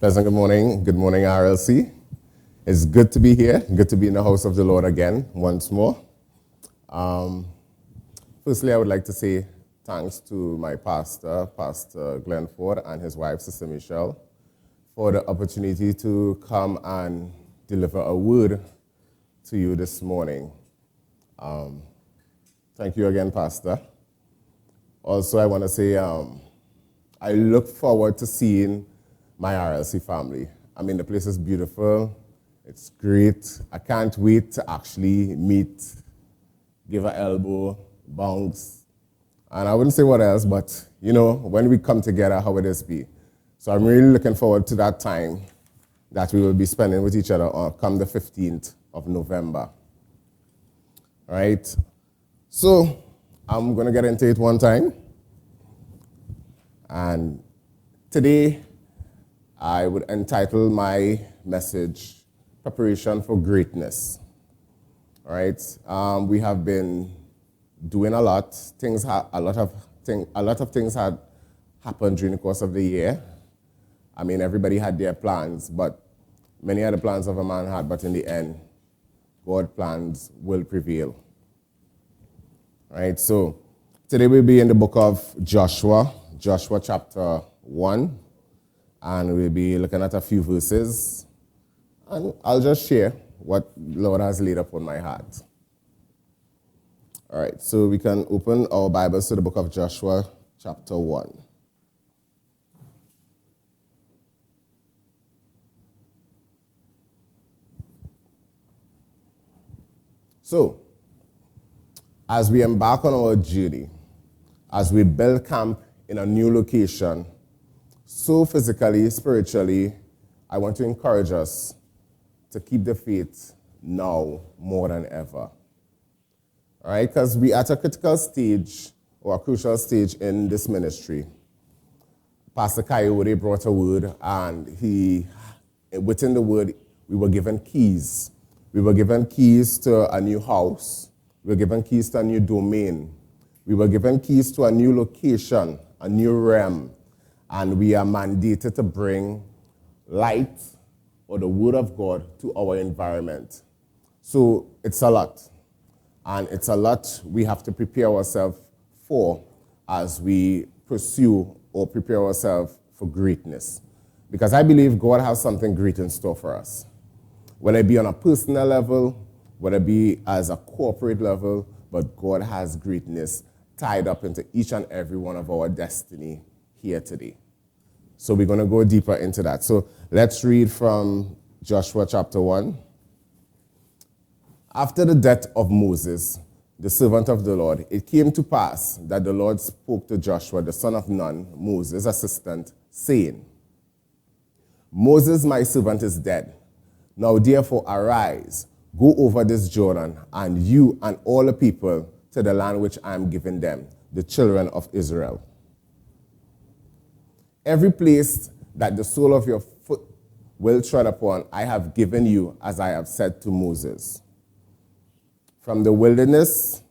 Pleasant good morning. Good morning, RLC. It's good to be here. Good to be in the house of the Lord again, once more. Firstly, I would like to say thanks to my pastor, Pastor Glenn Ford, and his wife, Sister Michelle, for the opportunity to come and deliver a word to you this morning. Thank you again, Pastor. Also, I want to say I look forward to seeing my RLC family. I mean, the place is beautiful. It's great. I can't wait to actually meet, give an elbow, bounce. And I wouldn't say what else, but, you know, when we come together, how would this be? So I'm really looking forward to that time that we will be spending with each other come the 15th of November. All right? So I'm going to get into it one time. And today, I would entitle my message, Preparation for Greatness. All right? We have been doing a lot. A lot of things had happened during the course of the year. I mean, everybody had their plans, but many of the plans of a man had, but in the end, God's plans will prevail. All right? So today we'll be in the book of Joshua chapter 1. And we'll be looking at a few verses, and I'll just share what the Lord has laid upon my heart. All right, so we can open our Bibles to the book of Joshua, chapter 1. So, as we embark on our journey, as we build camp in a new location, so physically, spiritually, I want to encourage us to keep the faith now more than ever. All right, because we're at a critical stage or a crucial stage in this ministry. Pastor Coyote brought a word, and within the word, we were given keys. We were given keys to a new house. We were given keys to a new domain. We were given keys to a new location, a new realm. And we are mandated to bring light or the word of God to our environment. So it's a lot. And it's a lot we have to prepare ourselves for as we pursue or prepare ourselves for greatness. Because I believe God has something great in store for us. Whether it be on a personal level, whether it be as a corporate level, but God has greatness tied up into each and every one of our destiny here today. So we're going to go deeper into that. So let's read from Joshua chapter 1. After the death of Moses, the servant of the Lord, it came to pass that the Lord spoke to Joshua, the son of Nun, Moses' assistant, saying, Moses, my servant, is dead. Now therefore arise, go over this Jordan, and you and all the people to the land which I am giving them, the children of Israel. Every place that the sole of your foot will tread upon, I have given you, as I have said to Moses. From the wilderness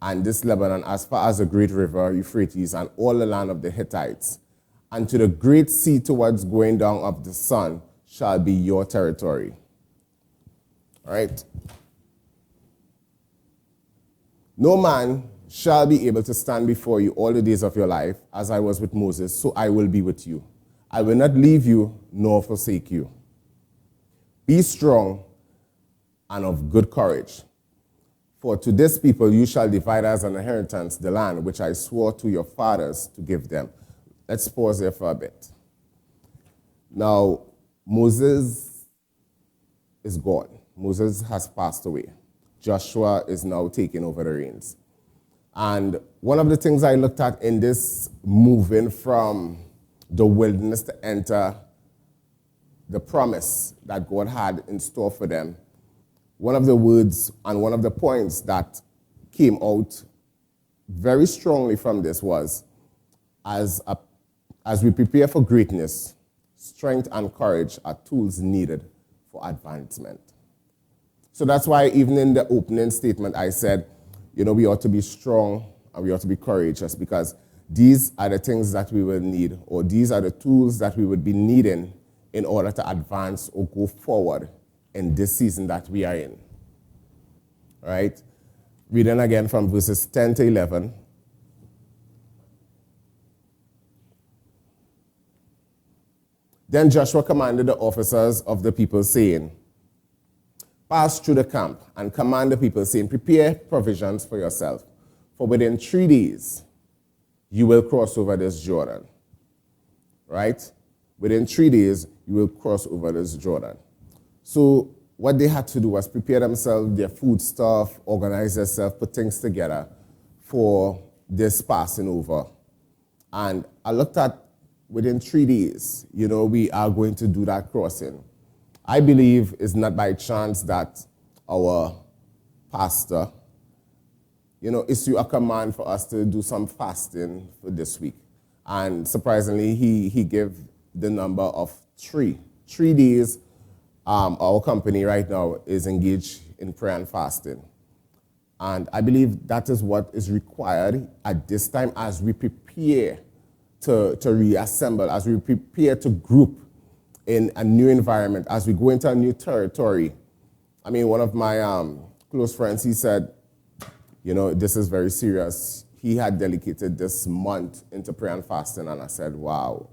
and this Lebanon, as far as the great river Euphrates and all the land of the Hittites, and to the great sea towards going down of the sun, shall be your territory. All right? No man shall be able to stand before you all the days of your life, as I was with Moses, so I will be with you. I will not leave you nor forsake you. Be strong and of good courage, for to this people you shall divide as an inheritance the land which I swore to your fathers to give them. Let's pause there for a bit. Now, Moses is gone. Moses has passed away. Joshua is now taking over the reins. And one of the things I looked at in this moving from the wilderness to enter the promise that God had in store for them, one of the words and one of the points that came out very strongly from this was, as we prepare for greatness, strength and courage are tools needed for advancement. So that's why even in the opening statement I said, you know, we ought to be strong and we ought to be courageous, because these are the things that we will need, or these are the tools that we would be needing in order to advance or go forward in this season that we are in. All right? Reading again from verses 10 to 11. Then Joshua commanded the officers of the people, saying, pass through the camp and command the people, saying, prepare provisions for yourself, for within 3 days you will cross over this Jordan. Right? Within 3 days you will cross over this Jordan. So what they had to do was prepare themselves, their food stuff, organize themselves, put things together for this passing over. And I looked at within 3 days, we are going to do that crossing. I believe it's not by chance that our pastor, issue a command for us to do some fasting for this week. And surprisingly, he gave the number of 3. 3 days, our company right now is engaged in prayer and fasting. And I believe that is what is required at this time as we prepare to reassemble, as we prepare to group in a new environment, as we go into a new territory. I mean, one of my close friends, he said, this is very serious. He had dedicated this month into prayer and fasting, and I said, wow.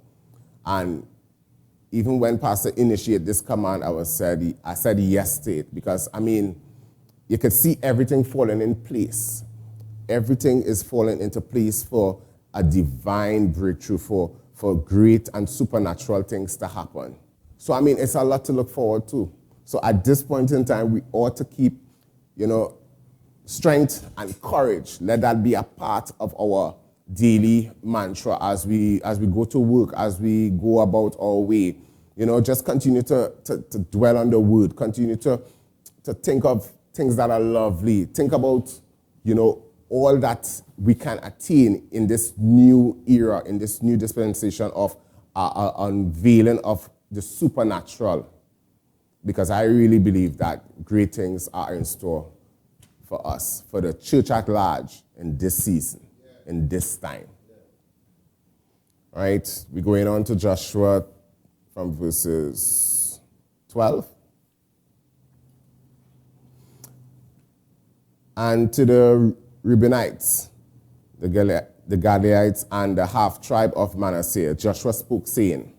And even when Pastor initiated this command, I said yes to it, because, you could see everything falling in place. Everything is falling into place for a divine breakthrough, for great and supernatural things to happen. So, it's a lot to look forward to. So at this point in time, we ought to keep, strength and courage. Let that be a part of our daily mantra as we go to work, as we go about our way. Just continue to dwell on the word. Continue to think of things that are lovely. Think about, all that we can attain in this new era, in this new dispensation of unveiling of the supernatural. Because I really believe that great things are in store for us, for the church at large in this season, in this time. All right, we're going on to Joshua from verses 12. And to the Reubenites, the Gadites, and the half-tribe of Manasseh, Joshua spoke, saying,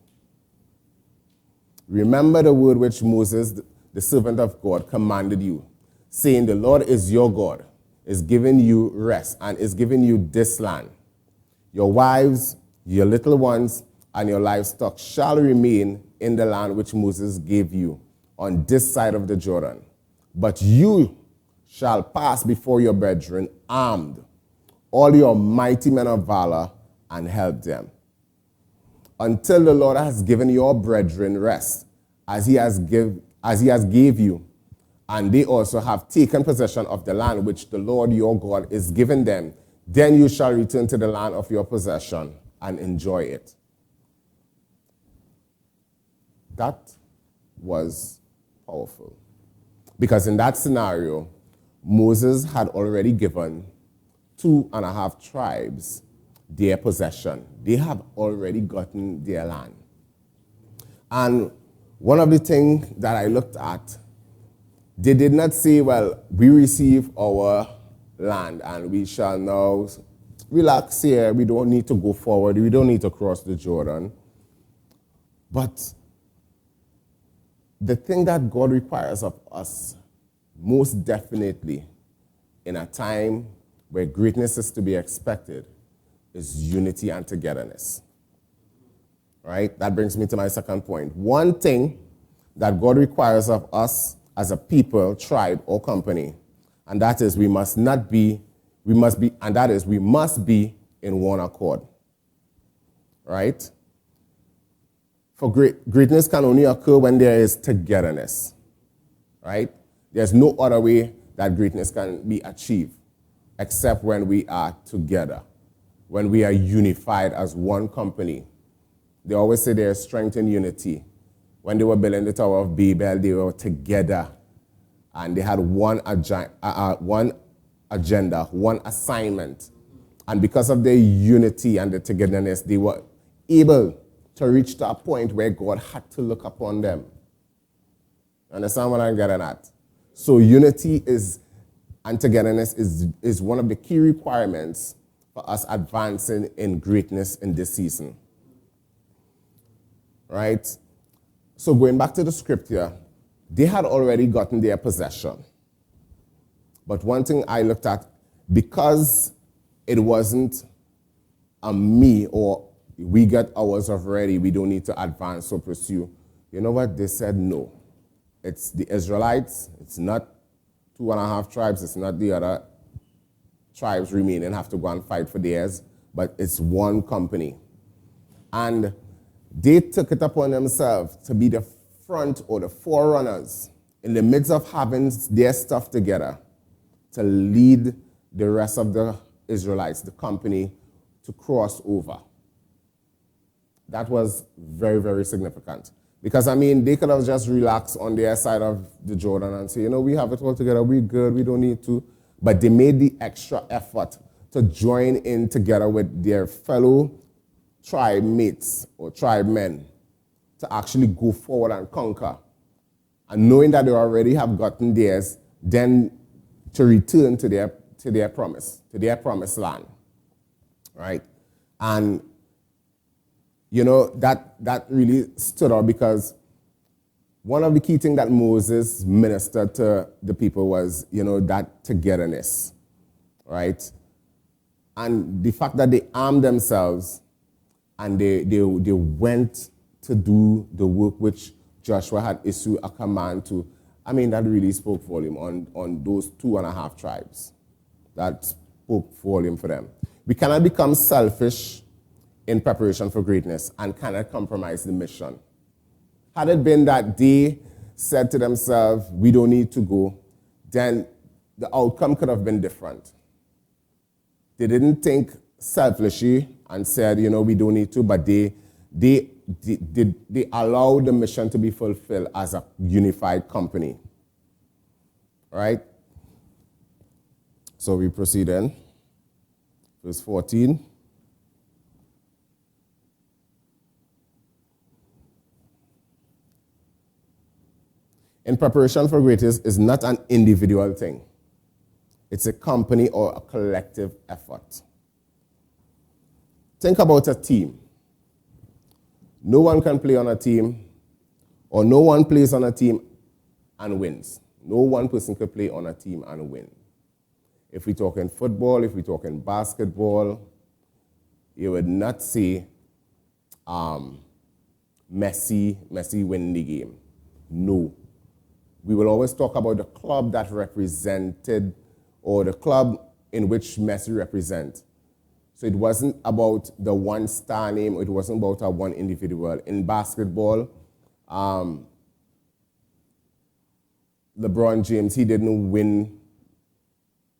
remember the word which Moses, the servant of God, commanded you, saying, the Lord is your God, is giving you rest, and is giving you this land. Your wives, your little ones, and your livestock shall remain in the land which Moses gave you on this side of the Jordan. But you shall pass before your brethren armed, all your mighty men of valor, and help them, until the Lord has given your brethren rest, as he has gave you, and they also have taken possession of the land which the Lord your God is giving them. Then you shall return to the land of your possession and enjoy it. That was powerful, because in that scenario, Moses had already given 2.5 tribes their possession. They have already gotten their land. And one of the things that I looked at, they did not say, well, we receive our land and we shall now relax here. We don't need to go forward. We don't need to cross the Jordan. But the thing that God requires of us, most definitely, in a time where greatness is to be expected, is unity and togetherness. Right? That brings me to my second point. One thing that God requires of us as a people, tribe, or company, and that is we must be in one accord. Right? For greatness can only occur when there is togetherness. Right? There's no other way that greatness can be achieved except when we are together, when we are unified as one company. They always say there's strength in unity. When they were building the Tower of Babel, they were together and they had one agenda, one assignment. And because of their unity and the togetherness, they were able to reach to a point where God had to look upon them. Understand what I'm getting at? So unity and togetherness is one of the key requirements for us advancing in greatness in this season. Right? So going back to the scripture, they had already gotten their possession. But one thing I looked at, because it wasn't a me or we got ours already, we don't need to advance or pursue. You know what? They said no. It's the Israelites. It's not 2.5 tribes. It's not the other tribes remaining have to go and fight for theirs, but it's one company. And they took it upon themselves to be the front or the forerunners in the midst of having their stuff together to lead the rest of the Israelites, the company, to cross over. That was very, very significant. Because, I mean, they could have just relaxed on their side of the Jordan and say, you know, we have it all together, we're good, we don't need to. But they made the extra effort to join in together with their fellow tribe mates or tribe men to actually go forward and conquer. And knowing that they already have gotten theirs, then to return to their promised land. Right? And you know, that really stood out because one of the key things that Moses ministered to the people was, you know, that togetherness, right? And the fact that they armed themselves and they went to do the work which Joshua had issued a command to, I mean, that really spoke volume on those 2.5 tribes. That spoke volume for them. We cannot become selfish in preparation for greatness and cannot compromise the mission. Had it been that they said to themselves, we don't need to go, then the outcome could have been different. They didn't think selfishly and said, you know, we don't need to, but they allowed the mission to be fulfilled as a unified company. Right? So we proceed then. Verse 14. In preparation for greatness is not an individual thing. It's a company or a collective effort. Think about a team. No one can play on a team, or no one plays on a team and wins. No one person could play on a team and win. If we talk in football, if we talk in basketball, you would not see Messi winning the game. No. We will always talk about the club that represented, or the club in which Messi represents. So it wasn't about the one star name, it wasn't about a one individual. In basketball, LeBron James, he didn't win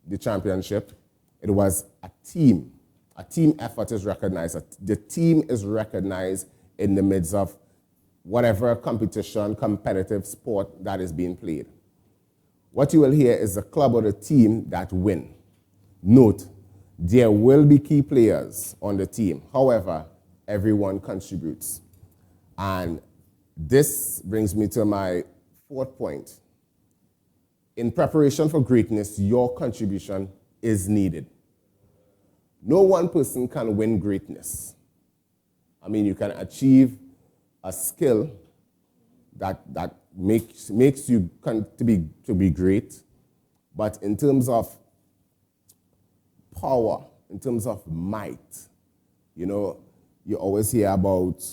the championship. It was a team. A team effort is recognized. The team is recognized in the midst of whatever competition, competitive sport that is being played. What you will hear is the club or the team that win. Note, there will be key players on the team. However, everyone contributes. And this brings me to my 4th point. In preparation for greatness, your contribution is needed. No one person can win greatness. I mean, you can achieve a skill that makes you to be great, but in terms of power, in terms of might, you know, you always hear about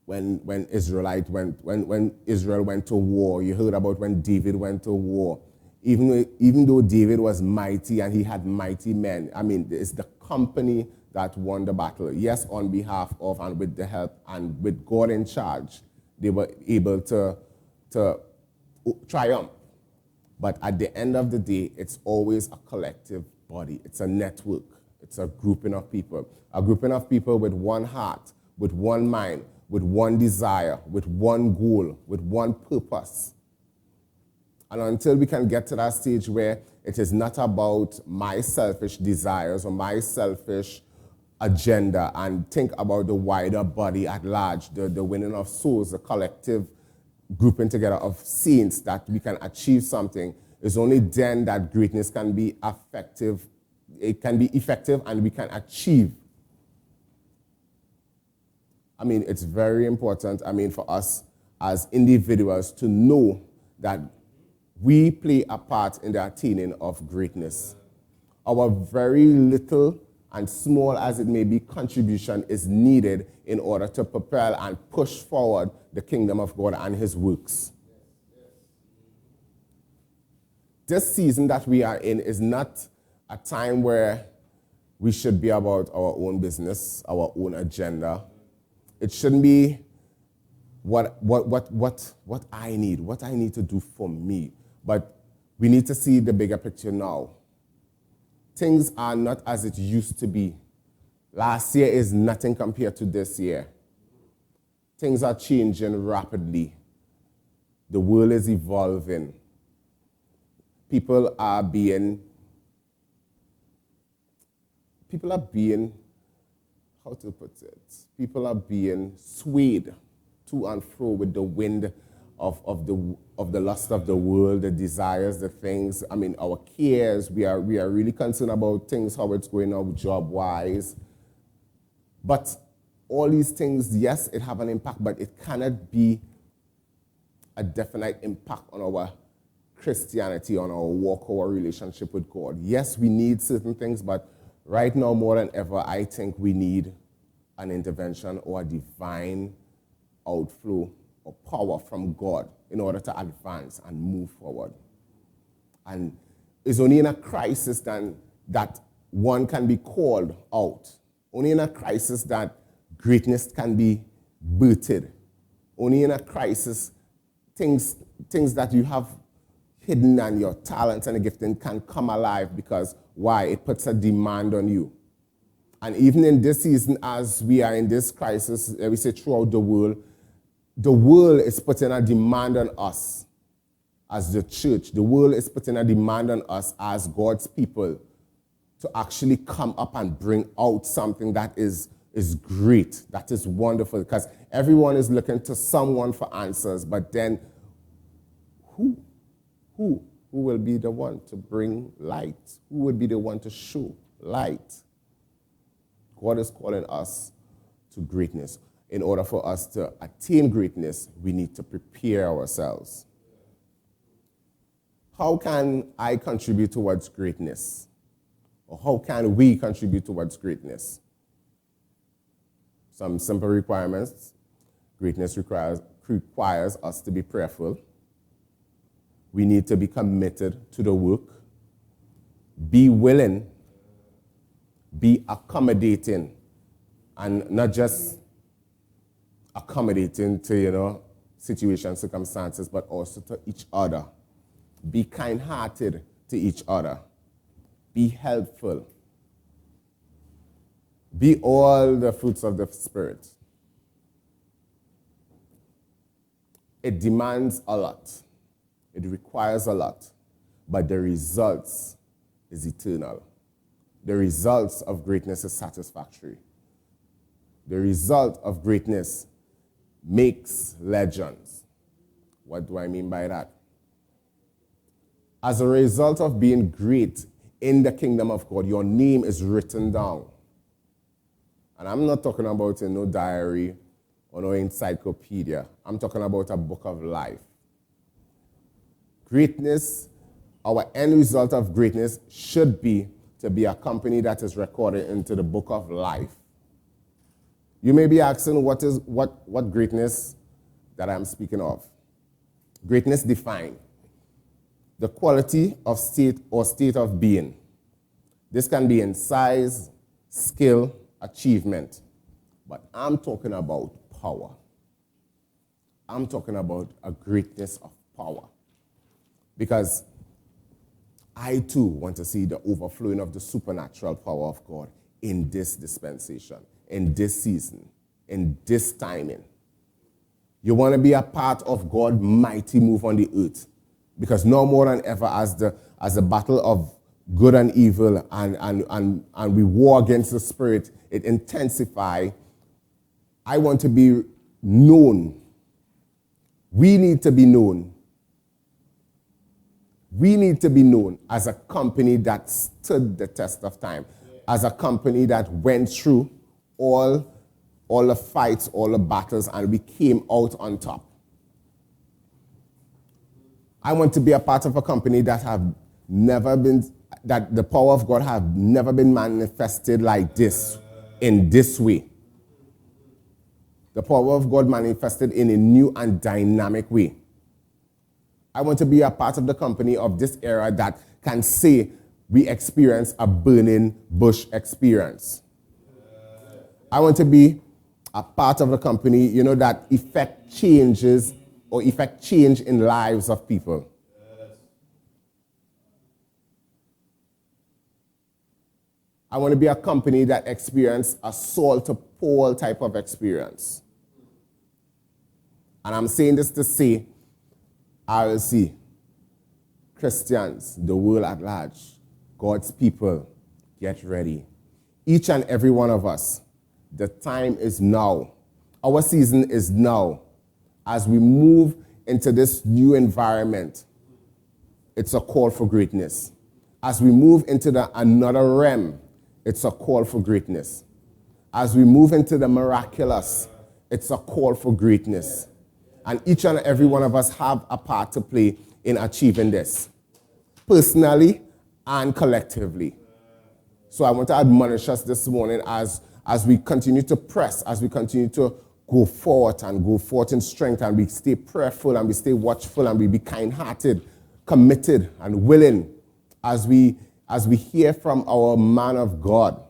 when Israel went to war. You heard about when David went to war. Even though David was mighty and he had mighty men, I mean, it's the company that won the battle. Yes, on behalf of and with the help and with God in charge, they were able to triumph. But at the end of the day, it's always a collective body. It's a network. It's a grouping of people. A grouping of people with one heart, with one mind, with one desire, with one goal, with one purpose. And until we can get to that stage where it is not about my selfish desires or my selfish agenda and think about the wider body at large, the winning of souls, the collective grouping together of saints, that we can achieve something, it's only then that greatness can be effective. It can be effective and we can achieve. I mean, it's very important, for us as individuals to know that we play a part in the attaining of greatness. Our very little and small as it may be contribution is needed in order to propel and push forward the kingdom of God and his works. This season that we are in is not a time where we should be about our own business, our own agenda. It shouldn't be what I need to do for me. But we need to see the bigger picture now. Things are not as it used to be. Last year is nothing compared to this year. Things are changing rapidly. The world is evolving. People are being, how to put it? People are being swayed to and fro with the wind of the lust of the world, the desires, the things. Our cares, we are really concerned about things, how it's going on job-wise. But all these things, yes, it have an impact, but it cannot be a definite impact on our Christianity, on our walk, our relationship with God. Yes, we need certain things, but right now more than ever, I think we need an intervention or a divine outflow or power from God in order to advance and move forward. And it's only in a crisis then that one can be called out. Only in a crisis that greatness can be birthed. Only in a crisis things that you have hidden and your talents and gifting can come alive, because why? It puts a demand on you. And even in this season, as we are in this crisis, we say throughout the world is putting a demand on us as the church. The world is putting a demand on us as God's people to actually come up and bring out something that is great, that is wonderful, because everyone is looking to someone for answers, but then who will be the one to bring light? Who will be the one to show light? God is calling us to greatness. In order for us to attain greatness, we need to prepare ourselves. How can I contribute towards greatness? Or how can we contribute towards greatness? Some simple requirements. Greatness requires us to be prayerful. We need to be committed to the work. Be willing. Be accommodating. And not just accommodating to, situations, circumstances, but also to each other. Be kind-hearted to each other. Be helpful. Be all the fruits of the Spirit. It demands a lot. It requires a lot. But the results is eternal. The results of greatness is satisfactory. The result of greatness makes legends. What do I mean by that? As a result of being great in the kingdom of God, your name is written down. And I'm not talking about no diary or no encyclopedia. I'm talking about a book of life. Greatness, our end result of greatness should be to be a company that is recorded into the book of life. You may be asking what greatness that I'm speaking of. Greatness defined the quality of state or state of being. This can be in size, skill, achievement. But I'm talking about power. I'm talking about a greatness of power. Because I too want to see the overflowing of the supernatural power of God in this dispensation, in this season, in this timing. You want to be a part of God's mighty move on the earth. Because no more than ever, as the battle of good and evil, and we war against the spirit, it intensifies. I want to be known. We need to be known. We need to be known as a company that stood the test of time, as a company that went through all the fights, all the battles, and we came out on top. I want to be a part of a company that have never been, that the power of God have never been manifested like this, in this way. The power of God manifested in a new and dynamic way. I want to be a part of the company of this era that can say we experience a burning bush experience. I want to be a part of the company, that effect changes or effect change in lives of people. I want to be a company that experience a Saul to Paul type of experience. And I'm saying this to say, RLC, Christians, the world at large, God's people, get ready. Each and every one of us, the time is now. Our season is now. As we move into this new environment, it's a call for greatness. As we move into another realm, it's a call for greatness. As we move into the miraculous, it's a call for greatness. And each and every one of us have a part to play in achieving this, personally and collectively. So I want to admonish us this morning as we continue to press, as we continue to go forward in strength, and we stay prayerful and we stay watchful and we be kind-hearted, committed and willing as we hear from our man of God,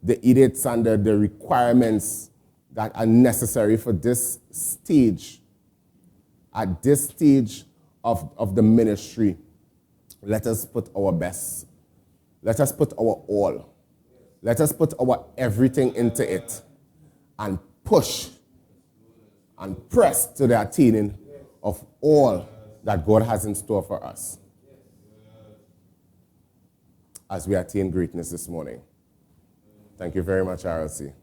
the edicts and the requirements that are necessary for this stage. At this stage of the ministry, let us put our best. Let us put our all. Let us put our everything into it and push and press to the attaining of all that God has in store for us as we attain greatness this morning. Thank you very much, RLC.